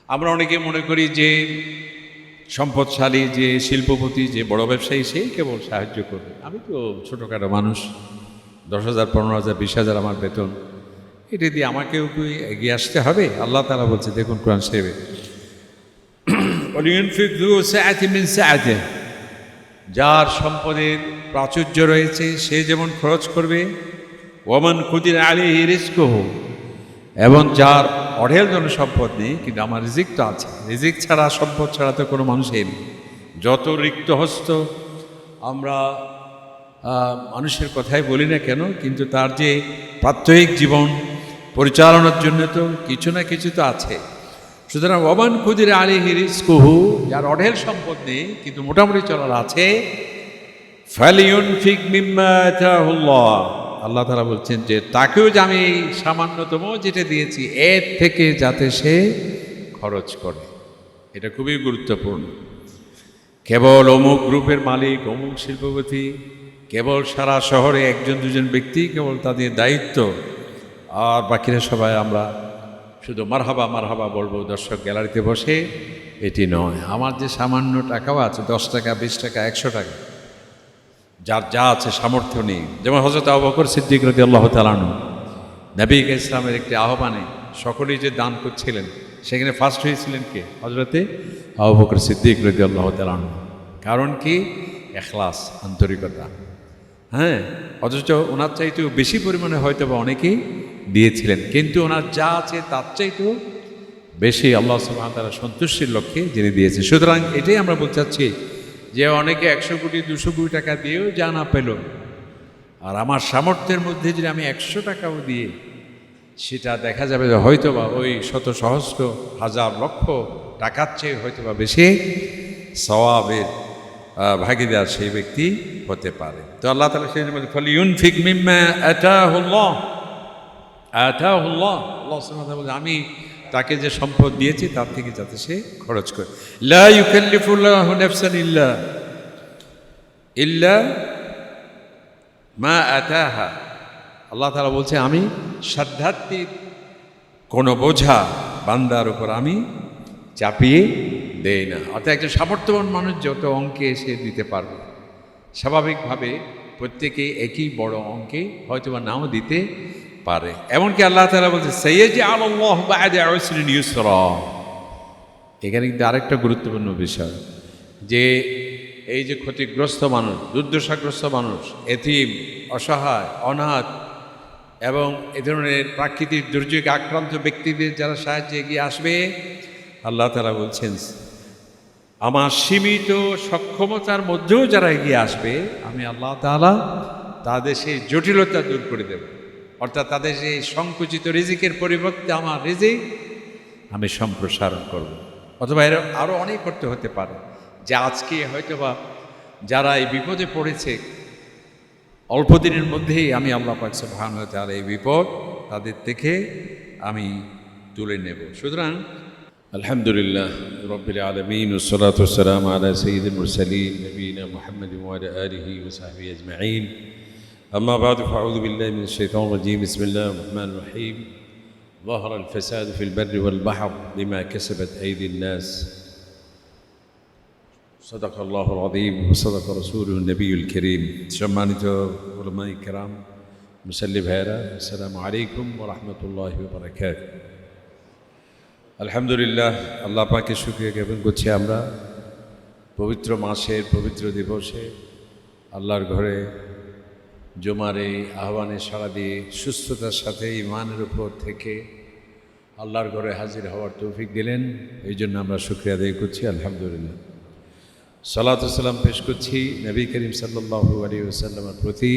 আমরা অনেকে মনে করি যে সম্পদশালী, যে শিল্পপতি, যে বড় ব্যবসায়ী, সেই কেবল সাহায্য করবে। আমি তো ছোটোখাটো মানুষ, 10,000, 15,000, 20,000 আমার বেতন, এটা দিয়ে আমাকেও কি এগিয়ে আসতে হবে? আল্লাহ তাআলা বলছে, দেখুন কোরআন শরীফে, ওয়ালিউনফিক যু সাআতিন মিন সাআতিহি, যার সম্পদের প্রাচুর্য রয়েছে সে যেমন খরচ করবে, ওয়ামান কুদিরা আলাইহি রিজকুহু, এবং যার অঢেল জন সম্পদ নেই কিন্তু আমার রিজিক তো আছে। রিজিক ছাড়া, সম্পদ ছাড়া তো কোনো মানুষের নেই। যত রিক্ত হস্ত আমরা মানুষের কথাই বলি না কেন, কিন্তু তার যে প্রাত্যহিক জীবন পরিচালনার জন্য তো কিছু না কিছু তো আছে। সুতরাং ওয়ামান কুদিরা আলাইহি রিজকুহু, যার অঢেল সম্পদ নেই কিন্তু মোটামুটি চলার আছে, ফালিউনফিক মিম্মা আতাহুল্লাহ, আল্লাহ তাআলা বলছেন যে তাকেও যে আমি সামান্যতম যেটা দিয়েছি এর থেকে যাতে সে খরচ করে। এটা খুবই গুরুত্বপূর্ণ। কেবল অমুক গ্রুপের মালিক, অমুক শিল্পপতি, কেবল সারা শহরে একজন দুজন ব্যক্তি কেবল তাদের দায়িত্ব, আর বাকিরা সবাই আমরা শুধু মারহাবা মারহাবা বলবো দর্শক গ্যালারিতে বসে, এটি নয়। আমার যে সামান্য টাকাও আছে, 10 টাকা, 20 টাকা, 100 টাকা, যার যা আছে সামর্থ্য নেই। যেমন হযরত আবু বকর সিদ্দিক রাদিয়াল্লাহু তাআলা আনহু, নবী ইসলামের একটি আহ্বানে সকলেই যে দান করছিলেন, সেখানে ফার্স্ট হয়েছিলেন কে? হযরতে আবু বকর সিদ্দিক রাদিয়াল্লাহু তাআলা আনহু। কারণ কি? ইখলাস, আন্তরিকতা। হ্যাঁ, অথচ ওনার চাইতেও বেশি পরিমাণে হয়তো বা অনেকেই দিয়েছিলেন, কিন্তু ওনার যা আছে তার চাইতেও বেশি আল্লাহ সুবহানাহু ওয়া তাআলা সন্তুষ্টির লক্ষ্যে যিনি দিয়েছেন। সুতরাং এটাই আমরা বলতে চাচ্ছি যে অনেকে 100 কোটি 200 কোটি টাকা দিয়েও যা না পেল, আর আমার সামর্থ্যের মধ্যে যদি আমি 100 টাকাও দিয়ে, সেটা দেখা যাবে যে হয়তো বা ওই শত সহস্র হাজার লক্ষ টাকার চেয়ে হয়তো বা বেশি সওয়াবের ভাগীদার সেই ব্যক্তি হতে পারে। তো আল্লাহ তাআলা সেই জন্য ফালিউনফিক মিম্মা আতাহুল্লাহ, আতাহুল্লাহ, আল্লাহ সুবহানাহু ওয়া তাআলা বলেন আমি তাকে যে সম্পদ দিয়েছি তার থেকে যাতে সে খরচ করে। লা ইউকাল্লিফুল্লাহু নাফসান ইল্লা মা আতাহা, আল্লাহ তাআলা বলছে আমি সাধ্যাত্মিক কোনো বোঝা বান্দার উপর আমি চাপিয়ে দেই না। অর্থাৎ একজন সামর্থ্যবান মানুষ যত অঙ্কে সে দিতে পারবে, স্বাভাবিকভাবে প্রত্যেকেই একই বড় অঙ্কে হয়তো বা নাও দিতে পারে। এমনকি আল্লাহ তাআলা বলছে সাইয়াজআলুল্লাহু বা'দা উসরিন ইউসরা। এখানে কিন্তু আরেকটা গুরুত্বপূর্ণ বিষয়, যে এই যে ক্ষতিগ্রস্ত মানুষ, দুর্দশাগ্রস্ত মানুষ, এতিম, অসহায়, অনাথ এবং এ ধরনের প্রাকৃতিক দুর্যোগে আক্রান্ত ব্যক্তিদের যারা সাহায্যে এগিয়ে আসবে, আল্লাহ তাআলা বলছেন আমার সীমিত সক্ষমতার মধ্যেও যারা এগিয়ে আসবে, আমি আল্লাহ তাআলা তাদের সেই জটিলতা দূর করে দেব। অর্থাৎ তাদের সেই সংকুচিত রিজিকের পরিবর্তে আমার রিজিক আমি সম্প্রসারণ করব। অথবা এর আরও অনেক করতে হতে পারে, যে আজকে হয়তোবা যারা এই বিপদে পড়েছে, অল্প দিনের মধ্যেই আমি আল্লাহ পাক সুবহানাহু ওয়া তাআলা এই বিপদ তাদের থেকে আমি তুলে নেব। সুতরাং আলহামদুলিল্লাহ রাব্বিল আলামিন ওয়াসসালাতু ওয়াসসালামু আলা সাইয়্যিদিল মুরসালিন নবিয়িনা মুহাম্মাদিন ওয়া আলা আলিহি ওয়া সাহবিহি আজমাইন। আম্মা বা'দু ফাআউযু বিল্লাহি মিনাশ শাইতানির রাজীম। বিসমিল্লাহির রহমানির রহিম। যাহারাল ফাসাদু ফিল বাররি ওয়াল বাহর বিমা কাসাবাত আইদিন নাস। সাদাকাল্লাহুল আযীম ওয়া সাদাকা রাসূলুহুন নবিয়্যুল কারীম। সম্মানিত উলামায়ে কেরাম, মুসল্লি ভাইয়েরা, আসসালামু আলাইকুম ওয়া রাহমাতুল্লাহি ওয়া বারাকাতুহু। আলহামদুলিল্লাহ, আল্লাহ পাকের শুকরিয়া জ্ঞাপন করছি আমরা পবিত্র মাসের পবিত্র দিবসে আল্লাহর ঘরে জুমার এই আহ্বানে সাড়া দিয়ে সুস্থতার সাথে ঈমানের উপর থেকে আল্লাহর ঘরে হাজির হওয়ার তৌফিক দিলেন, এই জন্য আমরা শুকরিয়া আদায় করছি। আলহামদুলিল্লাহ, সালাত ও সালাম পেশ করছি নবী করিম সাল্লাল্লাহু আলাইহি ওয়াসাল্লামের প্রতি,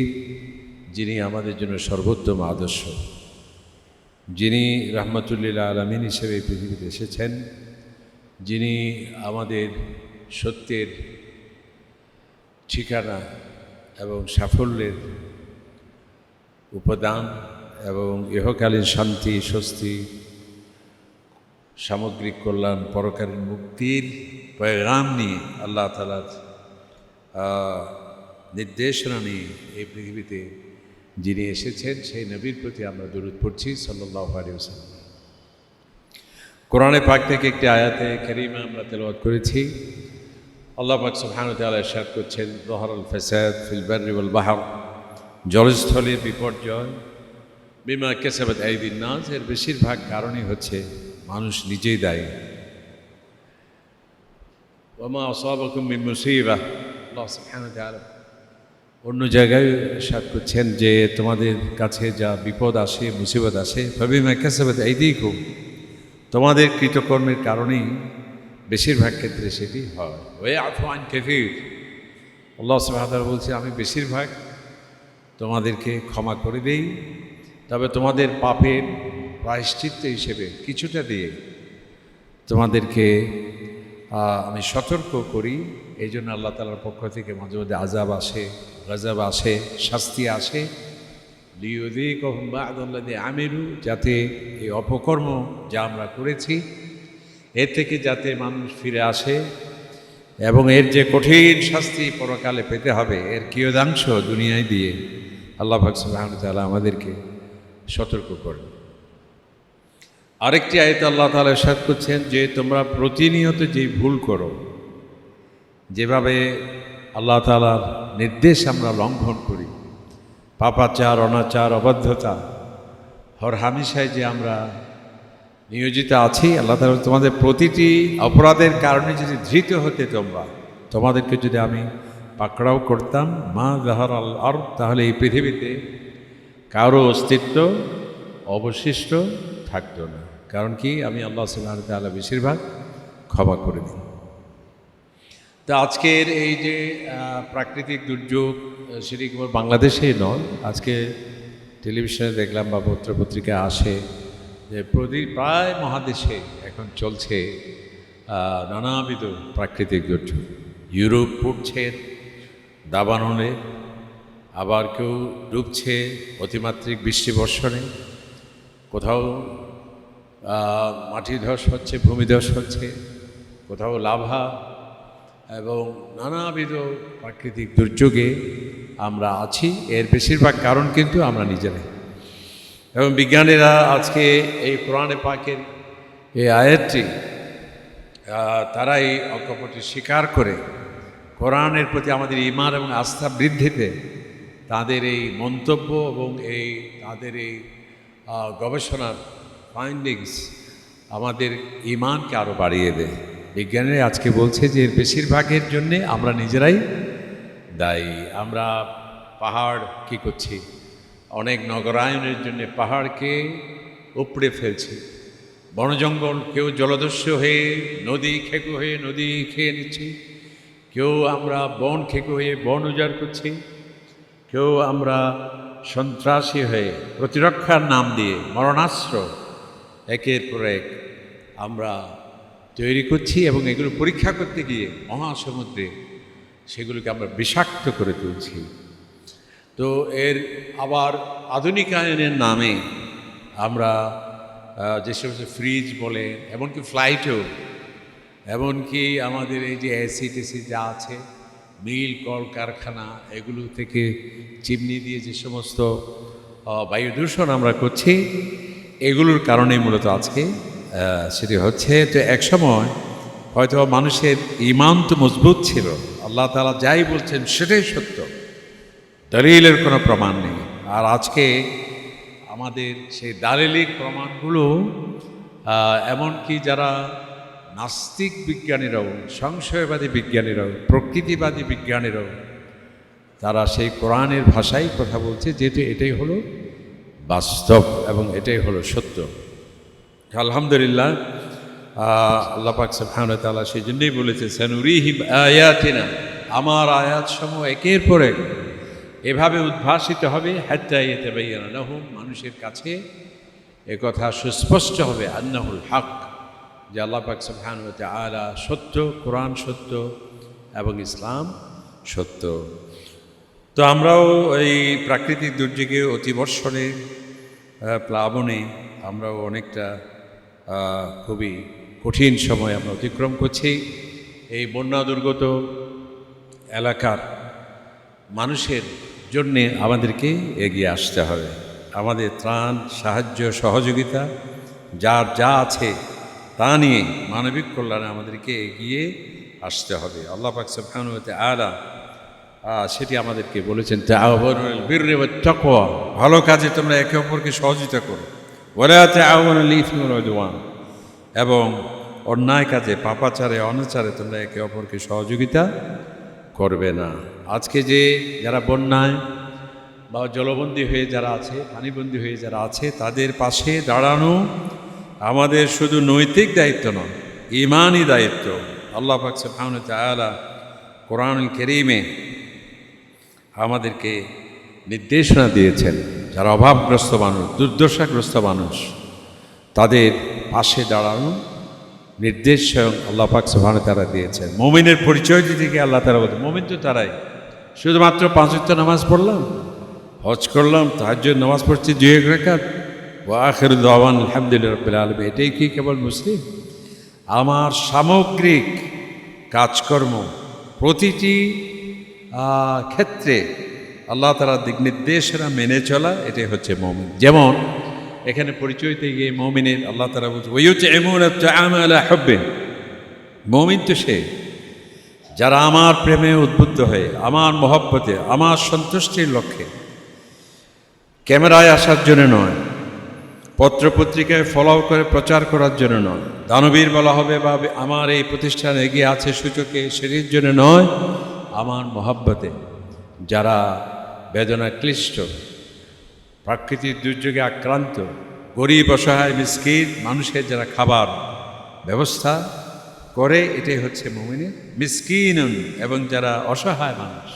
যিনি আমাদের জন্য সর্বোত্তম আদর্শ, যিনি রাহমাতুল্লিল আলামিন হিসেবে এই পৃথিবীতে এসেছেন, যিনি আমাদের সত্যের ঠিকানা এবং সাফল্যের উপাদান এবং ইহকালীন শান্তি, স্বস্তি, সামগ্রিক কল্যাণ, পরকালীন মুক্তির পয়গাম নিয়ে আল্লাহ তাআলার নির্দেশনা নিয়ে এই পৃথিবীতে যিনি এসেছেন, সেই নবীর প্রতি আমরা দরুদ পড়ছি সাল্লাল্লাহু আলাইহি ওয়াসাল্লাম। কোরআনে পাক থেকে একটি আয়াতে কারিমা আমরা তেলাওয়াত করেছি। আল্লাহ পাক সুবহানাহু ওয়া তাআলা ইরশাদ করছেন, যহরাল ফাসাদ ফিল বাররি ওয়াল বাহর, জলস্থলের বিপর্যয় বিমা কাসাবাত আইদিন নাস, এর বেশিরভাগ কারণই হচ্ছে মানুষ নিজেই দায়ী। ওয়া মা আসাবাকুম মিন মুসিবাহ, আল্লাহ সুবহানাহু ওয়া তাআলা অন্য জায়গায় ইরশাদ করছেন যে তোমাদের কাছে যা বিপদ আসে, মুসিবত আসে, ফাবিমা কাসাবাত আইদিকুম, তোমাদের কৃতকর্মের কারণেই বেশিরভাগ ক্ষেত্রে সেটি হয়। ওয়া আফু আন কাসীর, আল্লাহ সুবহানাহু ওয়া তাআলা বলছে আমি বেশিরভাগ তোমাদেরকে ক্ষমা করে দেই, তবে তোমাদের পাপের প্রায়শ্চিত্ত হিসেবে কিছুটা দিয়ে তোমাদেরকে আমি সতর্ক করি। এই জন্য আল্লাহ তাআলার পক্ষ থেকে মাঝে মাঝে আযাব আসে, গজব আসে, শাস্তি আসে, লিয়ুযীকাহুম বা'দাল্লাযী আমিলু, যাতে এই অপকর্ম যা আমরা করেছি এর থেকে যাতে মানুষ ফিরে আসে এবং এর যে কঠিন শাস্তি পরকালে পেতে হবে এর কিয়দাংশ দুনিয়ায় দিয়ে আল্লাহ পাক সুবহানাহু ওয়া তাআলা আমাদেরকে সতর্ক করেন। আরেকটি আয়াতে আল্লাহ তাআলা ইরশাদ করছেন যে তোমরা প্রতিনিয়ত যে ভুল করো, যেভাবে আল্লাহ তাআলার নির্দেশ আমরা লঙ্ঘন করি, পাপাচার, অনাচার, অবাধ্যতা, হরহামেশায় যে আমরা নিয়োজিত আছি, আল্লাহ তাআলা তোমাদের প্রতিটি অপরাধের কারণে যদি ধৃত হতে তোমাদেরকে যদি আমি পাকড়াও করতাম, মা যাহার আল আরদ, তাহলে এই পৃথিবীতে কারো অস্তিত্ব অবশিষ্ট থাকতো না। কারণ কি, আমি আল্লাহ সুবহানাহু ওয়া তাআলা বেশিরভাগ ক্ষমা করে দিই। তো আজকের এই যে প্রাকৃতিক দুর্যোগ, সেটি কেবল বাংলাদেশেই নয়, আজকে টেলিভিশনে দেখলাম বা পত্রপত্রিকায় আসে যে প্রায় মহাদেশে এখন চলছে নানাবিধ প্রাকৃতিক দুর্যোগ। ইউরোপ পড়ছে দাবানলে, আবার কেউ ডুবছে অতিমাত্রিক বৃষ্টি বর্ষণে, কোথাও মাটি ধস হচ্ছে, ভূমিধস হচ্ছে, কোথাও লাভা, এবং নানাবিধ প্রাকৃতিক দুর্যোগে আমরা আছি। এর বেশিরভাগ কারণ কিন্তু আমরা নিজেরাই। এবং বিজ্ঞানীরা আজকে এই কোরআনে পাকের এই আয়াতটি তারা এই অকপটে স্বীকার করে কোরআনের প্রতি আমাদের ঈমান এবং আস্থা বৃদ্ধিতে তাদের এই মন্তব্য এবং তাদের এই গবেষণার ফাইন্ডিংস আমাদের ঈমানকে আরও বাড়িয়ে দেয়। বিজ্ঞানীরা আজকে বলছে যে এর বেশিরভাগের জন্যে আমরা নিজেরাই দায়ী। আমরা পাহাড় কী করছি, অনেক নগরায়নের জন্য পাহাড়কে উপড়ে ফেলছি, বনজঙ্গল কেউ জলদস্যু হয়ে নদী খেকো হয়ে নদী খেয়ে নিচ্ছি, কেউ আমরা বন খেকো হয়ে বন উজাড় করছি, কেউ আমরা সন্ত্রাসী হয়ে প্রতিরক্ষার নাম দিয়ে মরণাস্ত্র একের পর এক আমরা তৈরি করছি, এবং এগুলো পরীক্ষা করতে গিয়ে মহাসমুদ্রে সেগুলোকে আমরা বিষাক্ত করে তুলছি। তো এর আবার আধুনিকায়নের নামে আমরা যে সমস্ত ফ্রিজ বলে, এমনকি ফ্লাইটেও, এমনকি আমাদের এই যে এসি টেসি যা আছে, মিল কল কারখানা, এগুলো থেকে চিমনি দিয়ে যে সমস্ত বায়ু দূষণ আমরা করছি, এগুলোর কারণেই মূলত আজকে সেটি হচ্ছে। তো একসময় হয়তো মানুষের ঈমান তো মজবুত ছিল, আল্লাহ তাআলা যাই বলছেন সেটাই সত্য, দলিলের কোনো প্রমাণ নেই। আর আজকে আমাদের সেই দালিলিক প্রমাণগুলো এমনকি যারা নাস্তিক বিজ্ঞানীরাও, সংশয়বাদী বিজ্ঞানীরাও, প্রকৃতিবাদী বিজ্ঞানীরাও তারা সেই কোরআনের ভাষায় কথা বলছে, যেহেতু এটাই হলো বাস্তব এবং এটাই হলো সত্য। আলহামদুলিল্লাহ, আল্লাহ পাক সুবহানাহু ওয়া তাআলা সেই জন্যই বলেছে, সানুরিহিম আয়াতিনা, আমার আয়াতসমূহ একের পর এক এভাবে উদ্ভাসিত হবে, হাত্তা ইয়াতাবায়্যানা লাহুম, মানুষের কাছে একথা সুস্পষ্ট হবে, আন্নাহুল হক, যে আল্লাহ পাক সুবহানাহু ওয়া তাআলা সত্য, কোরআন সত্য এবং ইসলাম সত্য। তো আমরাও এই প্রাকৃতিক দুর্যোগে, অতিবর্ষণে, প্লাবনে আমরাও অনেকটা খুবই কঠিন সময় আমরা অতিক্রম করছি। এই বন্যা দুর্গত এলাকার মানুষের জন্যে আমাদেরকে এগিয়ে আসতে হবে। আমাদের ত্রাণ, সাহায্য, সহযোগিতা যার যা আছে তা নিয়ে মানবিক কল্যাণে আমাদেরকে এগিয়ে আসতে হবে। আল্লাহ পাক সুবহানাহু ওয়া তাআলা সেটি আমাদেরকে বলেছেন, তাআওয়ানুল বিররি ওয়াত তাকওয়া, ভালো কাজে তোমরা একে অপরকে সহযোগিতা করো, ওয়ালা তাআওয়ানুল ইসমি ওয়াল উদওয়ান, এবং অন্যায় কাজে পাপাচারে অনাচারে তোমরা একে অপরকে সহযোগিতা করবে না। আজকে যে যারা বন্যায় বা জলবন্দী হয়ে যারা আছে, পানিবন্দী হয়ে যারা আছে, তাদের পাশে দাঁড়ানো আমাদের শুধু নৈতিক দায়িত্ব নয়, ঈমানি দায়িত্ব। আল্লাহ পাক সুবহানাহু ওয়া তাআলা কোরআনুল কারীমে আমাদেরকে নির্দেশনা দিয়েছেন, যারা অভাবগ্রস্ত মানুষ, দুর্দশাগ্রস্ত মানুষ, তাদের পাশে দাঁড়ানো নির্দেশ স্বয়ং আল্লাহ পাক সুবহানাহু ওয়া তাআলা দিয়েছেন। মুমিনের পরিচয় দিকে আল্লাহ তাআলা বলেন, মুমিন তো তারাই শুধুমাত্র 5 ওয়াক্ত নামাজ পড়লাম, হজ করলাম, তাহাজ্জুদ নামাজ পড়ছি 2 রাকাত, ওয়া আখিরু দাওয়ানা আলহামদুলিল্লাহি রাব্বিল আলামিন, এটাই কি কেবল মুসলিম? আমার সামগ্রিক কাজকর্ম প্রতিটি ক্ষেত্রে আল্লাহ তাআলার দিক নির্দেশনা মেনে চলা, এটাই হচ্ছে মুমিন। যেমন এখানে পরিচয়তে গিয়ে মুমিনের আল্লাহ তাআলা বলছে, ওয়ায়ুতঈমুনা আত-তাআমা আলা হুব্বিহি, মুমিন তো সে যারা আমার প্রেমে উদ্বুদ্ধ হয়ে, আমার মহব্বতে, আমার সন্তুষ্টির লক্ষ্যে, ক্যামেরায় আসার জন্য নয়, পত্রপত্রিকায় ফলো করে প্রচার করার জন্য নয়, দানবীর বলা হবে বা আমার এই প্রতিষ্ঠান এগিয়ে আছে সূচকে সেটির জন্য নয়, আমার মহব্বতে যারা বেদনা ক্লিষ্ট, প্রাকৃতিক দুর্যোগে আক্রান্ত, গরিব অসহায় মিসকিন মানুষের যারা খাবার ব্যবস্থা করে, এটাই হচ্ছে মুমিনের মিসকিনুন, এবং যারা অসহায় মানুষ,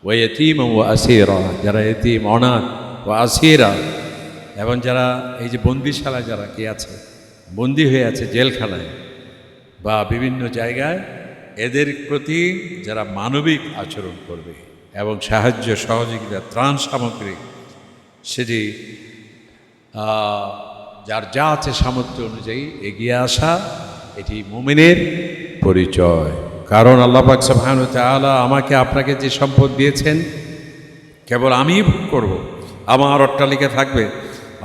ওয়া ইয়াতীম ওয়া আসীরা, যারা এতিম, অনাথ, ওয়া আসীরা, এবং যারা এই যে বন্দিশালায় যারা কি আছে, বন্দি হয়ে আছে জেলখানায় বা বিভিন্ন জায়গায়, এদের প্রতি যারা মানবিক আচরণ করবে এবং সাহায্য সহযোগিতা, ত্রাণ সামগ্রী সেটি যার যা আছে সামর্থ্য অনুযায়ী এগিয়ে আসা, এটি মুমিনের পরিচয়। কারণ আল্লাহ পাক সুবহানাহু ওয়া তাআলা আমাকে আপনাকে যে সম্পদ দিয়েছেন কেবল আমিই ভোগ করব, আমার অট্টালিকা থাকবে,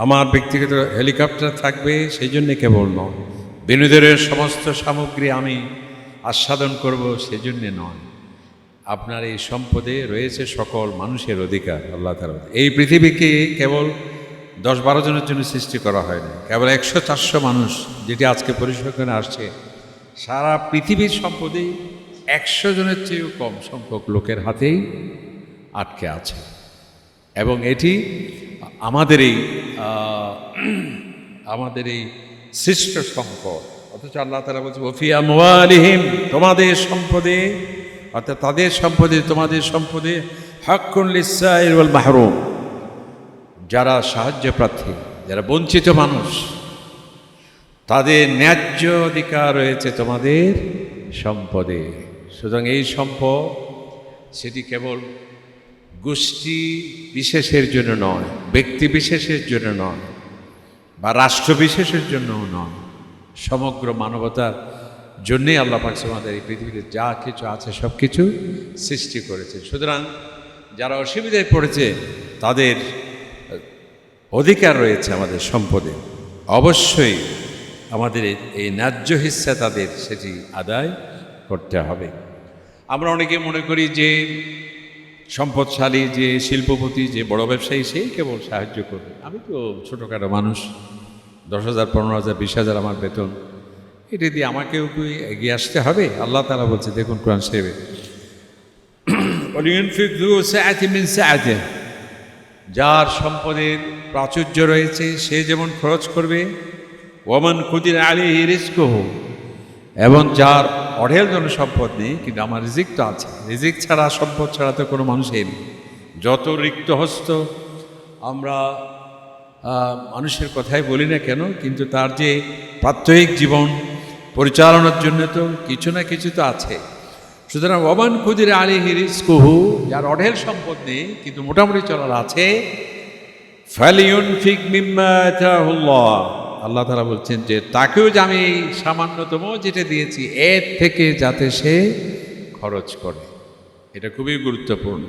আমার ব্যক্তিগত হেলিকপ্টার থাকবে, সেই জন্যে কেবল নয়, বিনোদনের সমস্ত সামগ্রী আমি আস্বাদন করব, সেজন্যে নয়। আপনার এই সম্পদে রয়েছে সকল মানুষের অধিকার। আল্লাহ তাআলা এই পৃথিবীকে কেবল 10-12 জনের জন্য সৃষ্টি করা হয় না, কেবল 100-400 মানুষ যেটি আজকে পরিসংখ্যানে আসছে, সারা পৃথিবীর সম্পদেই 100 জনের চেয়েও কম সংখ্যক লোকের হাতেই আটকে আছে। এবং এটি আমাদের এই সৃষ্ট সম্পদ। অথচ আল্লাহ তাআলা বলছে, ওয়া ফি আমওয়ালিহিম, তোমাদের সম্পদে, অর্থাৎ তাদের সম্পদে, তোমাদের সম্পদে, হাক্কুন লিস-সাইল ওয়াল মাহরুম, যারা সাহায্য প্রার্থী, যারা বঞ্চিত মানুষ, তাদের ন্যায্য অধিকার রয়েছে তোমাদের সম্পদে। সুতরাং এই সম্পদ সেটি কেবল গোষ্ঠী বিশেষের জন্য নয়, ব্যক্তি বিশেষের জন্য নয়, বা রাষ্ট্র বিশেষের জন্যও নয়, সমগ্র মানবতার জন্যেই আল্লাহ পাক আমাদের এই পৃথিবীতে যা কিছু আছে সব কিছু সৃষ্টি করেছে। সুতরাং যারা অসুবিধায় পড়েছে তাদের অধিকার রয়েছে আমাদের সম্পদে, অবশ্যই আমাদের এই ন্যায্য হিস্সা তাদের সেটি আদায় করতে হবে। আমরা অনেকে মনে করি যে সম্পদশালী, যে শিল্পপতি, যে বড় ব্যবসায়ী, সেই কেবল সাহায্য করবে। আমি তো ছোটোখাটো মানুষ, 10,000, 15,000, 20,000 আমার বেতন, এটা দিয়ে আমাকেও কি এগিয়ে আসতে হবে? আল্লাহ তাআলা বলছে, দেখুন কোরআন শরীফে, ওয়ালিয়ুনফিক যু সাআতিন মিন সাআতিহি, যার সম্পদের প্রাচুর্য রয়েছে সে যেমন খরচ করবে, ওয়ামান কুদিরা আলাইহি রিজকুহু, এবং যার অঢেল জন সম্পদ নেই কিন্তু আমার রিজিক তো আছে, রিজিক ছাড়া, সম্পদ ছাড়া তো কোনো মানুষের নেই। যত রিক্ত হস্ত আমরা মানুষের কথাই বলি না কেন, কিন্তু তার যে প্রাত্যহিক জীবন পরিচালনার জন্য তো কিছু না কিছু তো আছে। সুতরাং ওয়ামান কুদিরা আলাইহি রিজকুহু, যার অঢেল সম্পদ নেই কিন্তু মোটামুটি চলার আছে, ফালিয়ুনফিক মিম্মা আতাহুল্লাহ, আল্লাহ তাআলা বলছেন যে তাকেও যে আমি সামান্যতম যেটা দিয়েছি এর থেকে যাতে সে খরচ করে। এটা খুবই গুরুত্বপূর্ণ।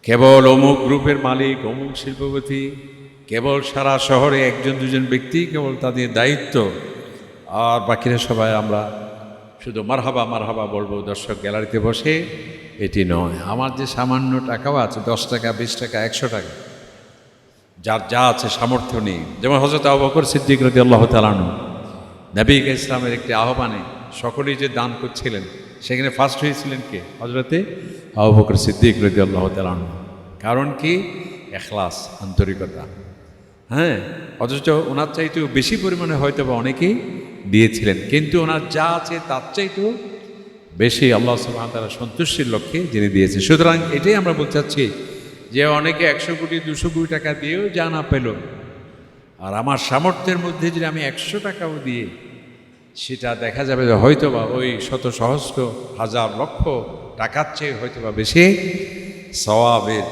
কেবল অমুক গ্রুপের মালিক, অমুক শিল্পপতি, কেবল সারা শহরে 1-2 জন ব্যক্তি কেবল তাদের দায়িত্ব আর বাকিরা সবাই আমরা শুধু মারহাবা মারহাবা বলবো দর্শক গ্যালারিতে বসে, এটি নয়। আমার যে সামান্য টাকাও আছে, 10 টাকা, 20 টাকা, 100 টাকা, যার যা আছে সামর্থ্য নেই। যেমন হযরত আবু বকর সিদ্দিক রাদিয়াল্লাহু তাআলা আনহু নবী ইসলামের একটি আহ্বানে সকলেই যে দান করছিলেন, সেখানে ফার্স্ট হয়েছিলেন কে? হযরতে আবু বকর সিদ্দিক রাদিয়াল্লাহু তাআলা আনহু। কারণ কি? ইখলাস, আন্তরিকতা। হ্যাঁ, অথচ ওনার চাইতেও বেশি পরিমাণে হয়তো বা অনেকেই দিয়েছিলেন, কিন্তু ওনার যা আছে তার চাইতেও বেশি আল্লাহ সুবহানাহু ওয়া তাআলা সন্তুষ্টির লক্ষ্যে যিনি দিয়েছেন। সুতরাং এটাই আমরা বলতে চাচ্ছি যে অনেকে 100 কোটি 200 কোটি টাকা দিয়েও যা না পেল, আর আমার সামর্থ্যের মধ্যে যদি আমি 100 টাকাও দিয়ে, সেটা দেখা যাবে যে হয়তোবা ওই শত সহস্র হাজার লক্ষ টাকার চেয়ে হয়তোবা বেশি সওয়াবের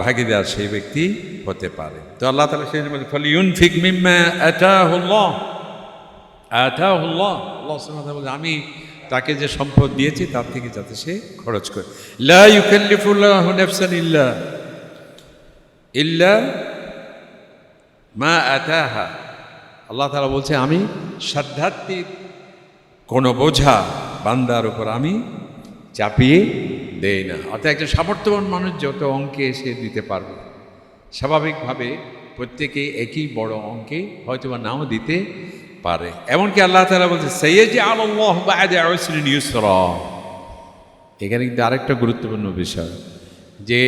ভাগীদার সেই ব্যক্তি হতে পারে। তো আল্লাহ তাআলা সেই বলেন ফালিউনফিক মিম্মা আতাহুল্লাহ। আতাহুল্লাহ, আল্লাহ সুবহানাহু ওয়া তাআলা বলেন আমি তাকে যে সম্পদ দিয়েছি তার থেকে যাতে সে খরচ করে। লা ইউকাল্লিফুল্লাহু নাফসান ইল্লা মা আতাহা। আল্লাহ তাআলা বলছে আমি সাধ্যাত্মিক কোনো বোঝা বান্দার উপর আমি চাপিয়ে দেই না। অর্থাৎ একজন সামর্থ্যবান মানুষ যত অঙ্কে এসে দিতে পারবে, স্বাভাবিকভাবে প্রত্যেকেই একই বড় অঙ্কে হয়তোবা নাও দিতে পারে। এমনকি আল্লাহ তাআলা বলছে সাইয়াজআলুল্লাহু বা'দা উসরিন ইউসরা। এখানে কিন্তু আরেকটা গুরুত্বপূর্ণ বিষয়, যে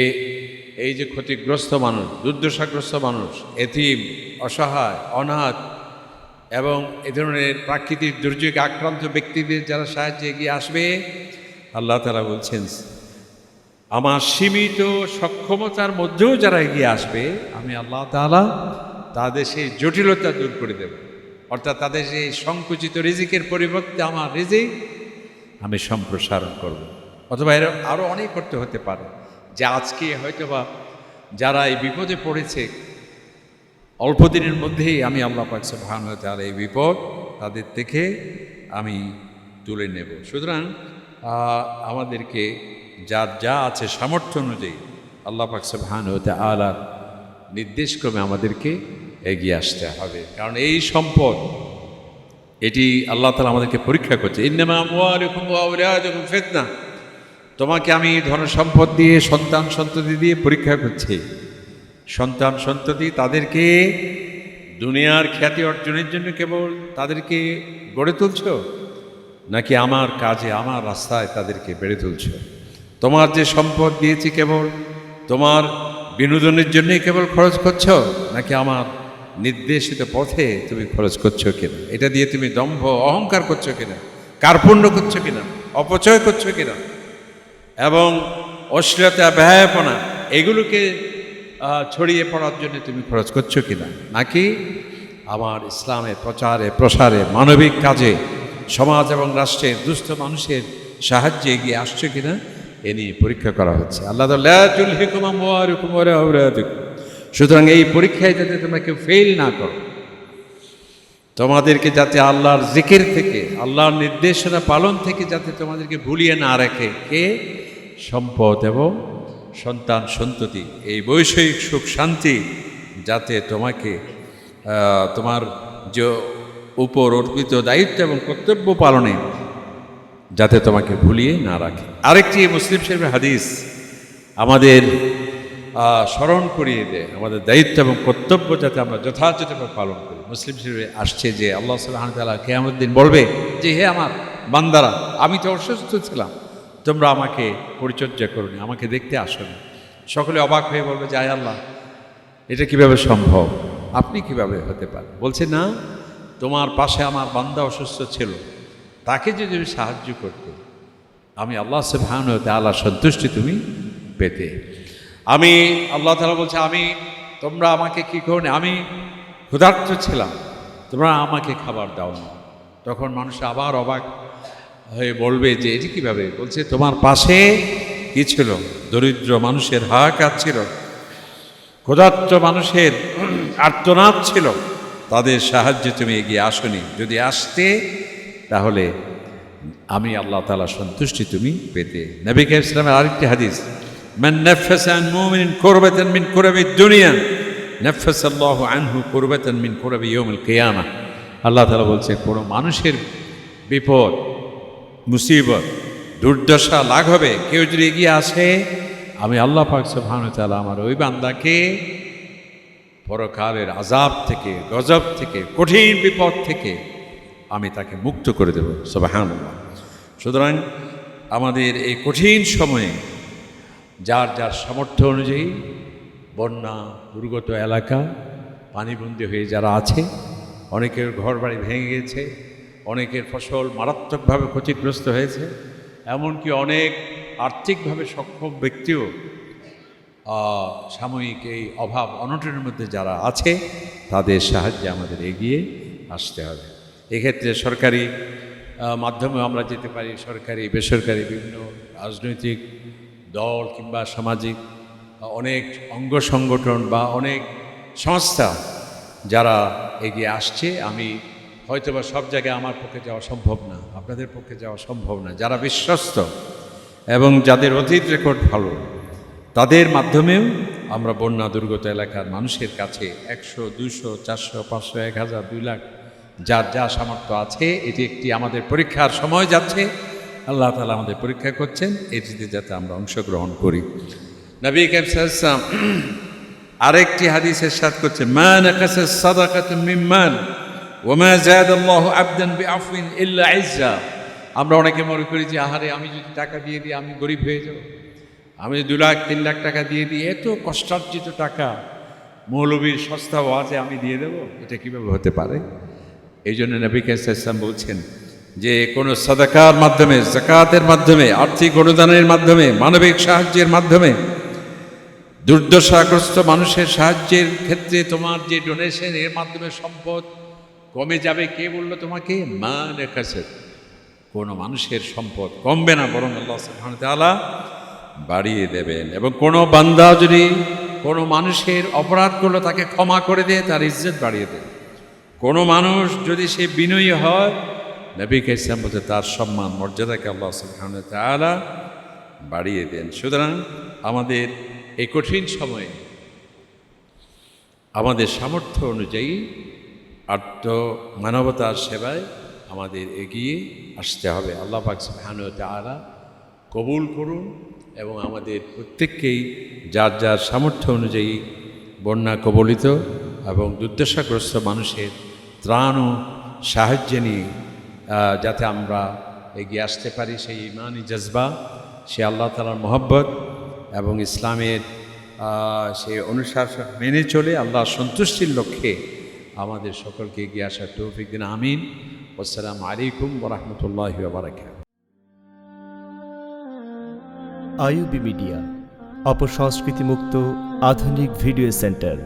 এই যে ক্ষতিগ্রস্ত মানুষ, দুর্দশাগ্রস্ত মানুষ, এতিম, অসহায়, অনাথ এবং এ ধরনের প্রাকৃতিক দুর্যোগে আক্রান্ত ব্যক্তিদের যারা সাহায্যে এগিয়ে আসবে, আল্লাহ তাআলা বলছেন আমার সীমিত সক্ষমতার মধ্যেও যারা এগিয়ে আসবে, আমি আল্লাহ তাআলা তাদের সেই জটিলতা দূর করে দেব। অর্থাৎ তাদের সেই সংকুচিত রিজিকের পরিবর্তে আমার রিজিক আমি সম্প্রসারণ করব। অথবা এর আরও অনেক করতে হতে পারে, যে আজকে হয়তোবা যারা এই বিপদে পড়েছে, অল্প দিনের মধ্যেই আমি আল্লাহ পাক সুবহানাহু ওয়া তাআলা এই বিপদ তাদের থেকে আমি তুলে নেব। সুতরাং আমাদেরকে যার যা আছে সামর্থ্য অনুযায়ী আল্লাহ পাক সুবহানাহু ওয়া তাআলার নির্দেশক্রমে আমাদেরকে এগিয়ে আসতে হবে। কারণ এই সম্পদ, এটি আল্লাহ তাআলা আমাদেরকে পরীক্ষা করছে। ইন্নামা আমওয়ালুকুম ওয়া আওলাদুকুম ফিতনা। তোমাকে আমি ধন সম্পদ দিয়ে, সন্তান সন্ততি দিয়ে পরীক্ষা করছি। সন্তান সন্ততি তাদেরকে দুনিয়ার খ্যাতি অর্জনের জন্য কেবল তাদেরকে গড়ে তুলছ, নাকি আমার কাজে, আমার রাস্তায় তাদেরকে বেড়ে তুলছ? তোমার যে সম্পদ দিয়েছি কেবল তোমার বিনোদনের জন্যই কেবল খরচ করছো, নাকি আমার নির্দেশিত পথে তুমি খরচ করছো কিনা? এটা দিয়ে তুমি দম্ভ অহংকার করছো কিনা, কার্পণ্য করছো কিনা, অপচয় করছো কিনা, এবং অশ্লীলতা, ব্যয়াপনা এগুলোকে ছড়িয়ে পড়ার জন্য তুমি খরচ করছো কিনা, নাকি আমার ইসলামের প্রচারে প্রসারে, মানবিক কাজে, সমাজ এবং রাষ্ট্রের দুস্থ মানুষের সাহায্যে এগিয়ে আসছো কিনা, এ নিয়ে পরীক্ষা করা হচ্ছে। আল্লাহ লা তুলহিকুম আমওয়ালুকুম ওয়া লা আওলাদুকুম। সুতরাং এই পরীক্ষায় যাতে তোমরা কেউ ফেল না করো, তোমাদেরকে যাতে আল্লাহর জিকির থেকে, আল্লাহর নির্দেশনা পালন থেকে যাতে তোমাদেরকে ভুলিয়ে না রাখে কে? সম্পদ এবং সন্তান সন্ততি। এই বৈষয়িক সুখ শান্তি যাতে তোমাকে তোমার যে উপর অর্পিত দায়িত্ব এবং কর্তব্য পালনে যাতে তোমাকে ভুলিয়ে না রাখে। আরেকটি মুসলিম শরীফের হাদিস আমাদের স্মরণ করিয়ে দেয় আমাদের দায়িত্ব এবং কর্তব্য যাতে আমরা যথাযথভাবে পালন করি। মুসলিম শরীফে আসছে যে আল্লাহ সুবহানাহু ওয়া তাআলা কিয়ামত দিন বলবে যে হে আমার বান্দারা, আমি তো অসুস্থ ছিলাম, তোমরা আমাকে পরিচর্যা করোনি, আমাকে দেখতে আসোনি। সকলে অবাক হয়ে বলবে যে আয় আল্লাহ, এটা কিভাবে সম্ভব, আপনি কিভাবে হতে পারে? বলছে না, তোমার পাশে আমার বান্দা অসুস্থ ছিল, তাকে যদি তুমি সাহায্য করতে, আমি আল্লাহ সুবহানাহু ওয়া তাআলার সন্তুষ্টি তুমি পেতে। আমি আল্লাহ তাআলা বলছে তোমরা আমাকে কি করো, আমি ক্ষুধার্ত ছিলাম, তোমরা আমাকে খাবার দাও না। তখন মানুষ আবার অবাক হয়ে বলবে যে এটি কীভাবে? বলছে তোমার পাশে কি ছিল? দরিদ্র মানুষের হাহাকার ছিল, ক্ষুধার্ত মানুষের আর্তনাদ ছিল, তাদের সাহায্যে তুমি এগিয়ে আসনি। যদি আসতে তাহলে আমি আল্লাহ তাআলা সন্তুষ্টি তুমি পেতে। নবী কারীম ইসলামের আরেকটি হাদিস, মান নাফাসা আন মুমিনিন কুরবাতান মিন কুরাবিদ দুনিয়া নাফাসাল্লাহু আনহু কুরবাতান মিন কুরাবি ইয়াউমিল কিয়ামাহ। আল্লাহ তাআলা বলছে কোনো মানুষের বিপদ মুসিবত দুর্দশা লাঘবে কেউ যদি এগিয়ে আসে, আমি আল্লাহ পাক সুবহানাহু ওয়া তাআলা আমার ওই বান্দাকে পরকালের আযাব থেকে, গজব থেকে, কঠিন বিপদ থেকে আমি তাকে মুক্ত করে দেব। সুবহানাল্লাহ। সুতরাং আমাদের এই কঠিন সময়ে যার যার সামর্থ্য অনুযায়ী বন্যা দুর্গত এলাকা পানিবন্দী হয়ে যারা আছে, অনেকের ঘরবাড়ি ভেঙে গেছে, অনেকের ফসল মারাত্মকভাবে ক্ষতিগ্রস্ত হয়েছে, এমনকি অনেক আর্থিকভাবে সক্ষম ব্যক্তিও সাময়িক এই অভাব অনটনের মধ্যে যারা আছে তাদের সাহায্যে আমাদের এগিয়ে আসতে হবে। এক্ষেত্রে সরকারি মাধ্যমে আমরা যেতে পারি, সরকারি বেসরকারি বিভিন্ন রাজনৈতিক দল কিংবা সামাজিক অনেক অঙ্গ সংগঠন বা অনেক সংস্থা যারা এগিয়ে আসছে। আমি হয়তোবা সব জায়গায় আমার পক্ষে যাওয়া সম্ভব না, আপনাদের পক্ষে যাওয়া সম্ভব না। যারা বিশ্বস্ত এবং যাদের অতীত রেকর্ড ভালো, তাদের মাধ্যমেও আমরা বন্যা দুর্গত এলাকার মানুষের কাছে 100, 200, 400, 500, 1000, 2 লাখ যার যা সামর্থ্য আছে, এটি একটি আমাদের পরীক্ষার সময় যাচ্ছে। আল্লাহ তাআলা আমাদের পরীক্ষা করছেন, এটিতে যাতে আমরা অংশগ্রহণ করি। নবী কারীম সাল্লাল্লাহু আলাইহি ওয়াসাল্লাম আরেকটি হাদিস ইরশাদ করছেন, মা নাকাসাস সাদাকাতুম মিন মাল ওয়া মা যাদাল্লাহু আবদান বিআফওয়িন ইল্লা ইজ্জা। আমরা অনেকে মনে করি যে আহারে আমি যদি টাকা দিয়ে দিই আমি গরিব হয়ে যাব, আমি 2 লাখ 3 লাখ টাকা দিয়ে দিই, এত কষ্টার্জিত টাকা মৌলবীর সস্তা ওয়াজে আমি দিয়ে দেব, এটা কীভাবে হতে পারে? এই জন্য নবী কারীম সাল্লাল্লাহু আলাইহি ওয়াসাল্লাম বলছেন যে কোনো সাদাকার মাধ্যমে, যাকাতের মাধ্যমে, আর্থিক অনুদানের মাধ্যমে, মানবিক সাহায্যের মাধ্যমে, দুর্দশাগ্রস্ত মানুষের সাহায্যের ক্ষেত্রে তোমার যে ডোনেশন, এর মাধ্যমে সম্পদ কমে যাবে। কে বললো তোমাকে? মা নাকাসাত। কোনো মানুষের সম্পদ কমবে না, বরং আল্লাহ সুবহানাহু ওয়া তাআলা বাড়িয়ে দেবেন। এবং কোনো বান্দা যদি কোনো মানুষের অপরাধ করলো তাকে ক্ষমা করে দেয়, তার ইজ্জত বাড়িয়ে দেয়। কোনো মানুষ যদি সে বিনয়ী হয়, নবী কারীম সাল্লাল্লাহু আলাইহি ওয়াসাল্লাম বলতে তার সম্মান মর্যাদাকে আল্লাহ সুবহানাহু ওয়া তাআলা বাড়িয়ে দেন। সুতরাং আমাদের এই কঠিন সময়ে আমাদের সামর্থ্য অনুযায়ী আত্ম মানবতার সেবায় আমাদের এগিয়ে আসতে হবে। আল্লাহ পাক সুবহানাহু ওয়া তাআলা কবুল করুন এবং আমাদের প্রত্যেককেই যার যার সামর্থ্য অনুযায়ী বন্যা কবলিত এবং দুর্দশাগ্রস্ত মানুষের ত্রাণ ও সাহায্য নিয়ে যাতে আমরা এগিয়ে আসতে পারি, সেই ইমানি জজবা, সে আল্লাহ তাআলার মহব্বত এবং ইসলামের সেই অনুশাসন মেনে চলে আল্লাহ সন্তুষ্টির লক্ষ্যে আমাদের সকলকে এগিয়ে আসার তৌফিক দিন। আমিন। আসসালামু আলাইকুম ওয়া রাহমাতুল্লাহি ওয়া বারাকাতুহু। আইইউবি মিডিয়া, অপসংস্কৃতি মুক্ত আধুনিক ভিডিও সেন্টার।